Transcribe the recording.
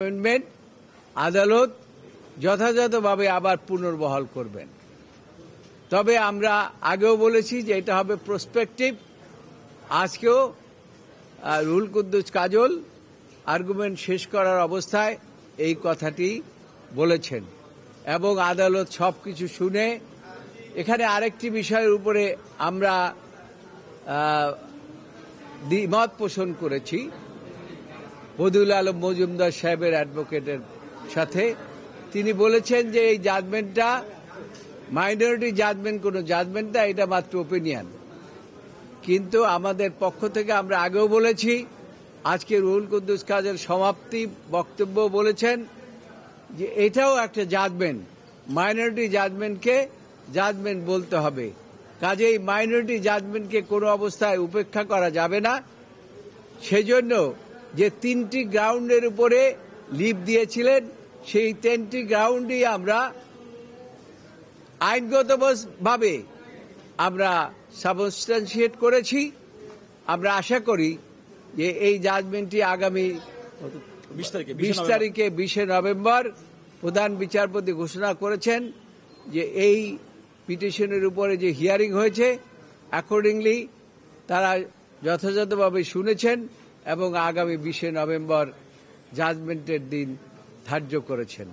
Amendment আদালত যথাযথভাবে আবার পুনর্বহাল করবেন। তবে আমরা আগেও বলেছি যে এটা হবে প্রসপেক্টিভ। আজকেও রুহুল কুদ্দুস কাজল আর্গুমেন্ট শেষ করার অবস্থায় এই কথাটি বলেছেন এবং আদালত সবকিছু শুনে এখানে আরেকটি বিষয়ের উপরে আমরা দ্বিমত পোষণ করেছি বদিউল আলম মজুমদার সাহেবের অ্যাডভোকেটের সাথে। তিনি বলেছেন যে এই জাজমেন্টটা মাইনরিটি জাজমেন্ট কোনো জাজমেন্ট না, এটা মাত্র ওপিনিয়ন। কিন্তু আমাদের পক্ষ থেকে আমরা আগেও বলেছি, আজকে রুহুল কুদ্দুস কাজের সমাপ্তি বক্তব্য বলেছেন যে এটাও একটা জাজমেন্ট, মাইনরিটি জাজমেন্টকে জাজমেন্ট বলতে হবে। কাজেই মাইনরিটি জাজমেন্টকে কোনো অবস্থায় উপেক্ষা করা যাবে না। সেজন্য যে তিনটি গ্রাউন্ডের উপরে লিভ দিয়েছিলেন, সেই তিনটি গ্রাউন্ডই আমরা আইনগতভাবে আমরা সাবস্টান্সিয়েট করেছি। আমরা আশা করি যে এই জাজমেন্টটি আগামী 20 তারিখে 20 নভেম্বর প্রধান বিচারপতি ঘোষণা করেছেন যে এই পিটিশনের উপরে যে হিয়ারিং হয়েছে অ্যাকর্ডিংলি তারা যথাযথভাবে শুনেছেন এবং আগামী 20 নভেম্বর জাজমেন্টের দিন ধার্য করেছেন।